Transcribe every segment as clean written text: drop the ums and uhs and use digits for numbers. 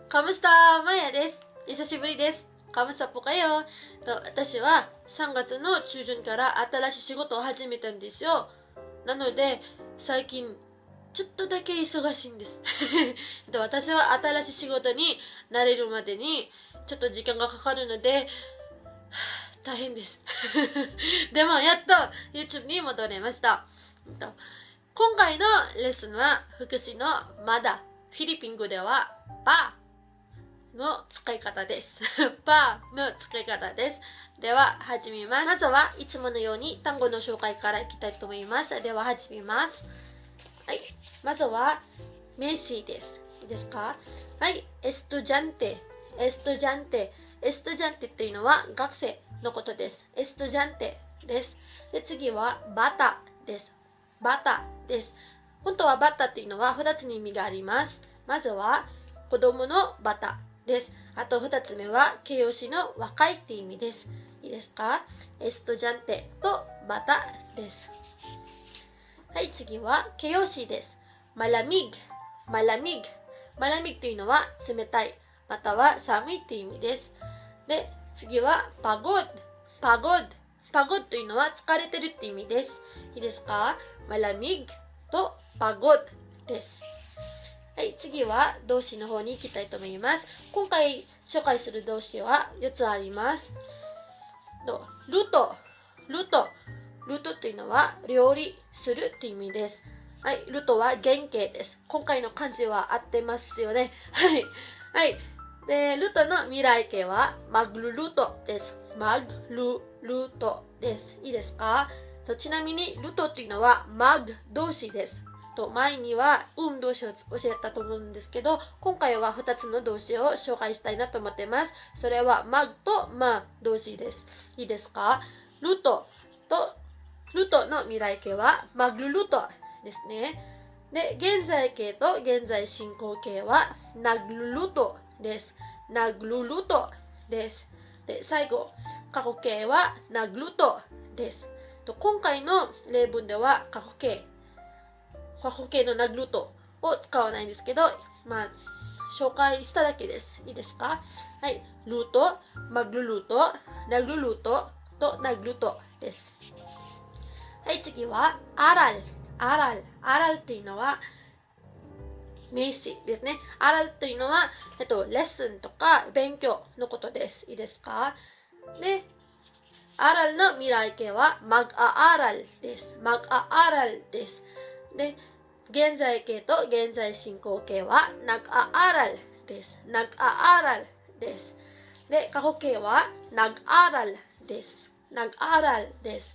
カムスタマヤです。久しぶりです。カムスタポカよ。私は3月の中旬から新しい仕事を始めたんですよ。なので、最近、ちょっとだけ忙しいんです。私は新しい仕事に慣れるまでに、ちょっと時間がかかるので、大変です。でも、やっと YouTube に戻れました。今回のレッスンは、副詞のまだ、フィリピン語では、パーの使い方です。パーの使い方です。では、始めます。まずはいつものように単語の紹介からいきたいと思います。では、始めます。はい。まずは、名詞です。いいですか？はい。エストジャンテ。エストジャンテ。エストジャンテというのは学生のことです。エストジャンテです。で、次は、バタです。バタです。本当はバタっていうのは2つの意味があります。まずは、子供のバタです。あと2つ目は、形容詞の若いっていう意味です。いいですか？エストジャンテとバタです。はい、次は形容詞です。マラミグ、マラミグ。マラミグというのは冷たい、または寒いという意味です。で、次はパゴッド、パゴッド。パゴッドというのは疲れてるって意味です。いいですか？マラミグとパゴッドです。はい、次は動詞の方に行きたいと思います。今回紹介する動詞は4つあります。ルト、ルト。ルトというのは料理するって意味です。はい、ルトは原型です。今回の漢字は合ってますよね。はい。はい。で、ルトの未来形はマグルルトです。マグルルトです。いいですか？ちなみにルトというのはマグ動詞です。前には動詞を教えたと思うんですけど、今回は2つの動詞を紹介したいなと思ってます。それはマグとマ動詞です。いいですか？ルトの未来形はマグルルトですね。で、現在形と現在進行形はナグルルトです。ナグルルトです。で、最後、過去形はナグルトです。今回の例文では過去形のナグルトを使わないんですけど、紹介しただけです。いいですか？はい。ルート、マグルルート、ナグルルートとナグルトです。はい、次はアラル。アラル。アラルっていうのは名詞ですね。アラルというのは、レッスンとか勉強のことです。いいですか？で、アラルの未来形はマグアアラルです。マグアアラルです。で、現在形と現在進行形はナグアアラルです。ナグアアラルです。で、過去形はナグアラルです。ナグアラルです。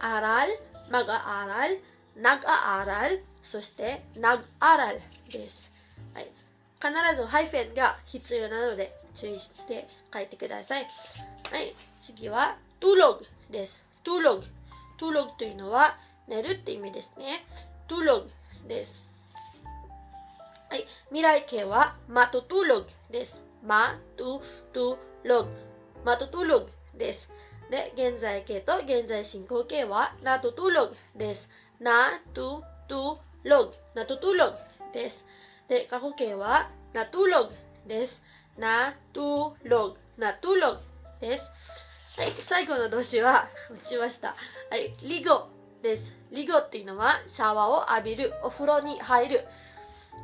アラル、マグアラル、ナグアラル、そしてナグアラルです。はい、必ずハイフェンが必要なので注意して書いてください。はい、次はトゥログです。トゥログ。トゥログというのは寝るって意味ですね。トゥログです。はい、未来形はマトトゥログです。マトトゥログ。マトトゥログです。で、現在形と現在進行形はナトトゥログです。ナトトゥログ。ナトトゥログです。で、過去形はナトゥログです。ナトゥログ。ナトゥログです。はい、最後の動詞は落ちました。はい、リゴです。リゴっていうのはシャワーを浴びる、お風呂に入る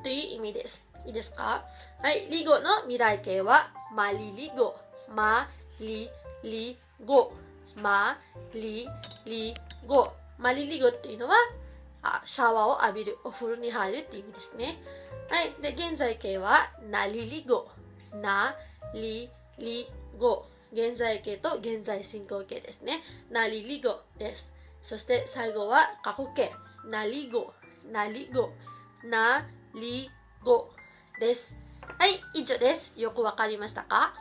という意味です。いいですか？はい、リゴの未来形はマリリゴ、マリリゴ、マリリゴ。マリリゴっていうのはシャワーを浴びる、お風呂に入るっていう意味ですね。はい、で現在形はナリリゴ、ナリリゴ。現在形と現在進行形ですね。ナリリゴです。そして最後は過去形。ナリゴ、ナリゴ、ナリゴです。はい、以上です。よくわかりましたか？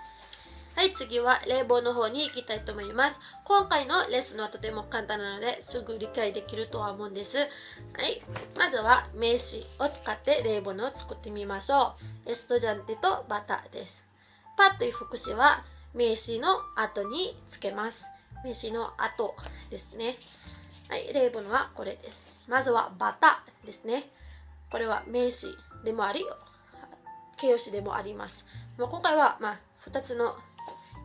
はい、次は例文の方に行きたいと思います。今回のレッスンはとても簡単なのですぐ理解できるとは思うんです。はい、まずは名詞を使って例文を作ってみましょう。エストジャンテとバタです。パという副詞は名詞の後につけます。名詞の後ですね。はい、例文はこれです。まずはバタですね。これは名詞でもあり、形容詞でもあります。今回は、2つの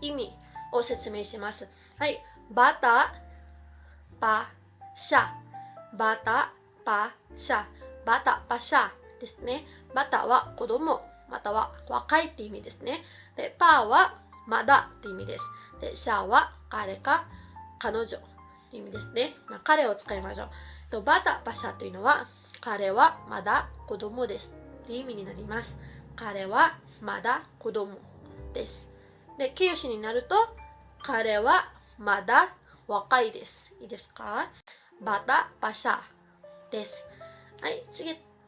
意味を説明します。はい。バタ、パ、シャ。バタ、パ、シャ。バタ、パ、シャですね。バタは子供、または若いって意味ですね。で、パはまだって意味です。で、シャは彼か彼女って意味ですね。彼を使いましょう。バタ、パシャというのは、彼はまだ子供ですって意味になります。彼はまだ子供です。で、形容詞になると、彼はまだ若いです。いいですか？バタ、パシャです。はい、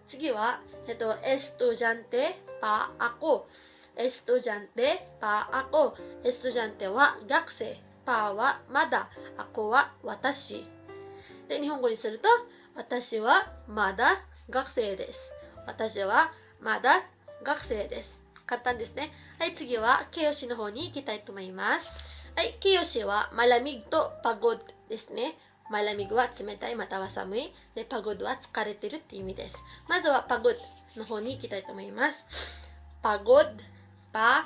次は、estudiante pa ako。estudiante pa ako。estudianteは学生。pa はまだ。ako は私。で、日本語にすると、私はまだ学生です。私はまだ学生です。簡単ですね。はい、次は形容詞の方に行きたいと思います。はい、形容詞はmalamigとpagodですね。malamigは冷たいまたは寒い。で、pagodは疲れてるって意味です。まずはpagodの方に行きたいと思います。pagod pa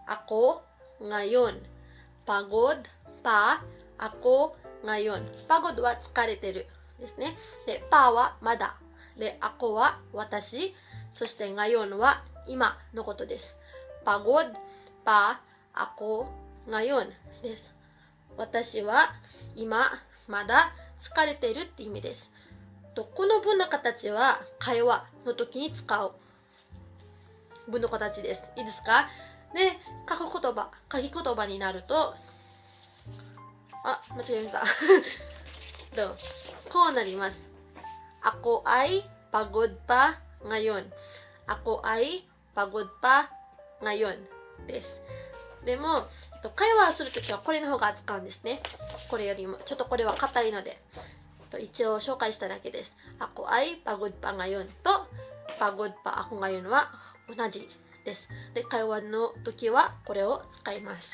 ako ngayon。pagod pa ako ngayon。pagodは疲れてるですね。で、paはまだ。で、akoは私。そしてngayonは今のことです。pagod pa ako ngayonです。私は今まだ疲れているって意味です。この文の形は会話の時に使う文の形です。いいですか？で、書き言葉になると、間違えました。こうなります。Ako ay pagod pa ngayon。Ako ay pagod pa ngayonです。でも、会話をするときはこれの方が使うんですね。これよりも。ちょっとこれは硬いので、一応紹介しただけです。Ako ay pagod pa ngayon と pagod pa ako ngayon は同じです。で、会話の時はこれを使います。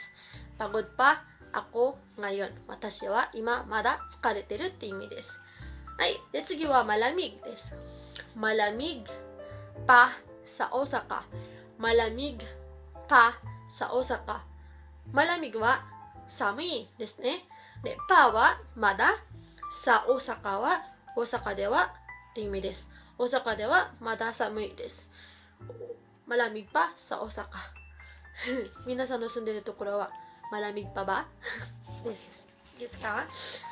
pagod pa ako ngayon。私は今まだ疲れてるって意味です。はい。で、次はmalamigです。malamig pa sa Osaka。malamig pa sa Osaka。malamigは寒いですね。で、pa はまだ。さ、大阪は大阪ではって意味です。大阪ではまだ寒いです。malamig pa sa Osaka。皆さんの住んでいるところはmalamig pa ba です。いいですか？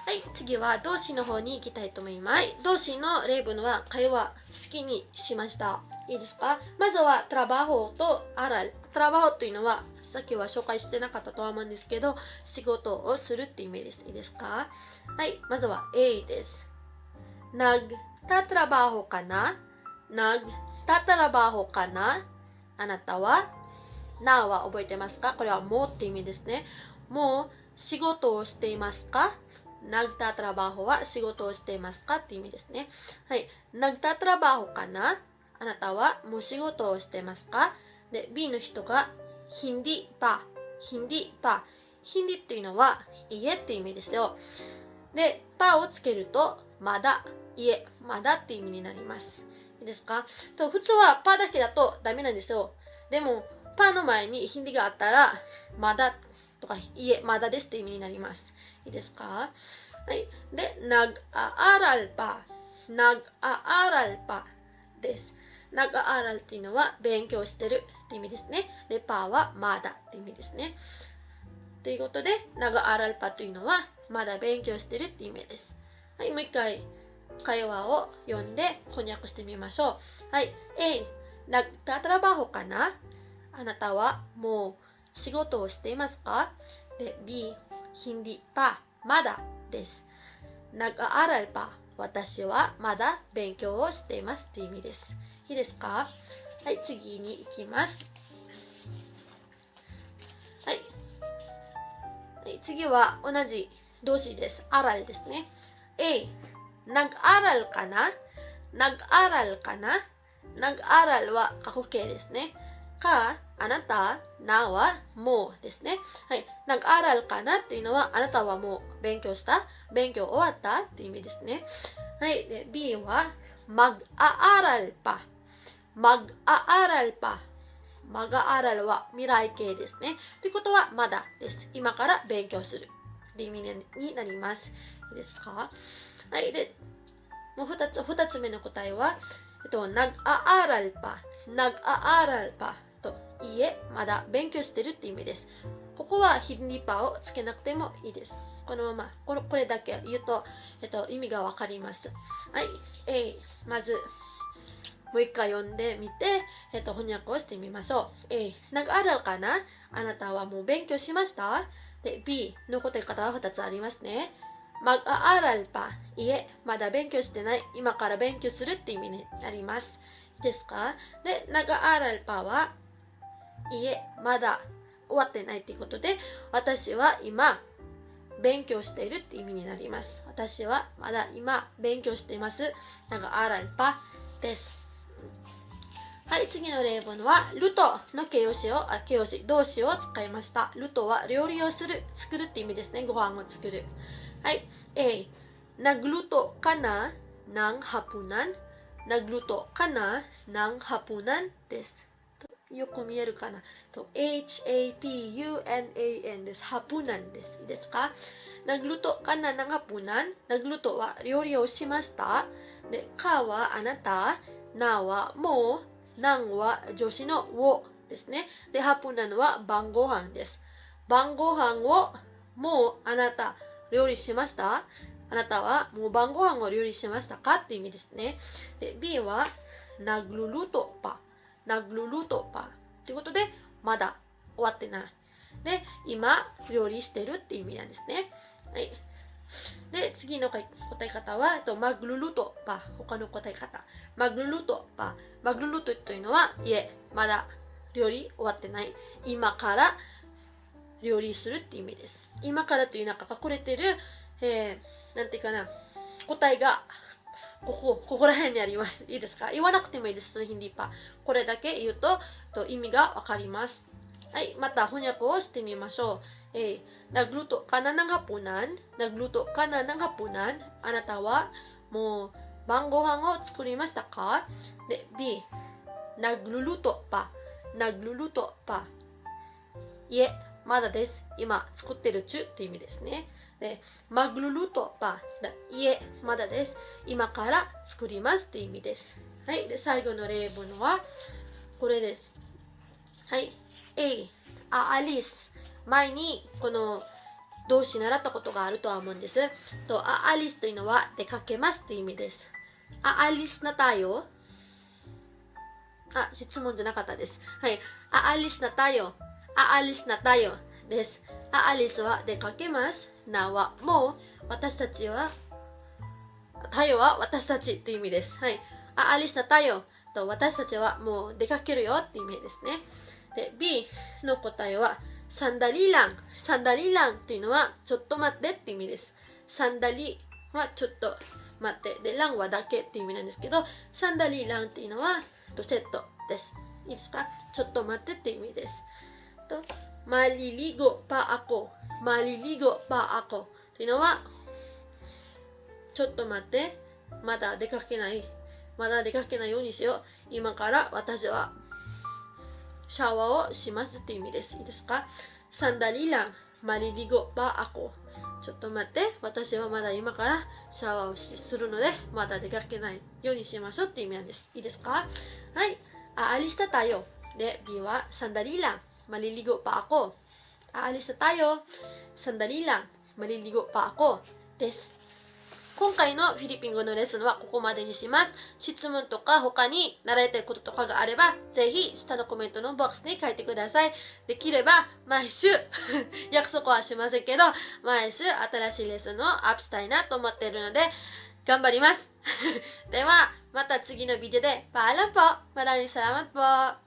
はい、次は動詞の方に行きたいと思います。はい、動詞の例文は会話式にしました。いいですか？まずはtrabajoとaral。trabajo というのはさっきは紹介してなかったとは思うんですけど、仕事をするって意味です。いいですか？はい、まずは A です。Nagtatrabaho ka na？Nagtatrabaho kaな？あなたはなは覚えてますか？これはもうって意味ですね。もう仕事をしていますか？Nagtatrabaho は仕事をしていますかって意味ですね。はい。Nagtatrabaho kaな？あなたはもう仕事をしていますか？で、B の人がhindi pa。hindi pa。hindi っていうのは家って意味ですよ。で、pa をつけるとまだ、家、まだって意味になります。いいですか？普通はpaだけだとダメなんですよ。でも、pa の前に hindi があったら、まだとか家、まだですって意味になります。いいですか？はい。で、nag-aaral pa。nag-aaral pa です。nag-aaral っていうのは勉強してるって意味ですね。で、pa はまだって意味ですね。ということで、nag-aaral pa というのはまだ勉強してるって意味です。はい、もう一回会話を読んで翻訳してみましょう。はい。A、nagtatrabaho kaな？あなたはもう仕事をしていますか？で、B、hindi pa、まだです。nag-aaral pa、私はまだ勉強をしていますって意味です。いいですか？はい、次に行きます。はい。はい、次は同じ動詞です。aral ですね。A、nag-aralかな？ nag-aral かな？ nag-aral は過去形ですね。か、あなた、なはもうですね。はい。nag-aral かなっていうのは、あなたはもう勉強した？勉強終わったっていう意味ですね。はい。で、B はmag-aaral pa。mag-aaral pa まがあらるは未来形ですね。ということはまだです。今から勉強するって意味になります。いいですか？はい。で、もう2つ目の答えは、nag-aaral pa。nag-aaral pa と、いいえ、まだ勉強してるって意味です。ここはhindi paをつけなくてもいいです。このまま、これだけ言うと、意味がわかります。はい。まず、もう一回読んでみて、翻訳をしてみましょう。nag-aaral kaな？あなたはもう勉強しました？で、B の答え方は2つありますね。mag-aaral pa。いえ、まだ勉強してない。今から勉強するって意味になります。いいですか？で、nag-aaral pa は、いえ、まだ終わってないっていうことで、私は今、勉強しているって意味になります。私はまだ今、勉強しています。nag-aaral pa です。はい、次の例文は、ルトの形容詞、動詞を使いました。ルトは料理をする、作るって意味ですね。ご飯を作る。はい。A、nagluto ka na ng hapunan。nagluto ka na ng hapunan です。よく見えるかな。hapunan です。hapunan です。いいですか？ nagluto ka na ng hapunan。nagluto は料理をしました。で、かはあなた、なはもう、なんは助詞のをですね。で、hapunan は晩ご飯です。晩ご飯をもうあなた、料理しました？あなたはもう晩ご飯を料理しましたかって意味ですね。で、B は nagluluto pa。nagluluto pa。ということで、まだ終わってない。で、今、料理してるって意味なんですね。はい。で、次の答え方は、magluluto pa。他の答え方。magluluto pa。magluluto というのは、いえ、まだ料理終わってない。今から料理するって意味です。今からというなんか隠れてる、なんていうかな、答えがここら辺にあります。いいですか？言わなくてもいいです。hindi pa。これだけ言うと意味がわかります。はい、また翻訳をしてみましょう。nagluto ka na ng hapunan。nagluto ka na ng hapunan。あなたはもう晩ご飯を作りましたか？で、B、nagluluto pa。nagluluto pa。いえ、まだです。今作ってる中って意味ですね。で、magluluto pa。いえ、まだです。今から作りますって意味です。はい。で、最後の例文はこれです。はい。A、aalis。前にこの動詞習ったことがあるとは思うんです。aalis というのは出かけますって意味です。aalis na tayo。質問じゃなかったです。はい。aalis na tayo。aalis na tayo です。aalis は出かけます。なはもう、私たちは、tayo は私たちって意味です。はい。aalis na tayo と私たちはもう出かけるよって意味ですね。で、B の答えは、sandali lang。sandali lang というのは、ちょっと待ってって意味です。sandali はちょっと待って。で、lang はだけって意味なんですけど、sandali lang っていうのは、セットです。いいですか？ちょっと待ってって意味です。maliligo pa ako。maliligo pa ako というのは、ちょっと待って。まだ出かけないようにしよう。今から私はシャワーをしますって意味です。いいですか？ sandali lang maliligo pa ako。ちょっと待って。私はまだ今からシャワーをするので、まだ出かけないようにしましょうって意味なんです。いいですか？はい。aalis na tayo。で、B は sandali lang maliligo pa ako。aalis na tayo。sandali lang maliligo pa ako です。今回のフィリピン語のレッスンはここまでにします。質問とか他に習いたいこととかがあれば、ぜひ下のコメントのボックスに書いてください。できれば毎週約束はしませんけど、毎週新しいレッスンをアップしたいなと思っているので、頑張ります。では、また次のビデオで、paalam po! Maraming salamat po!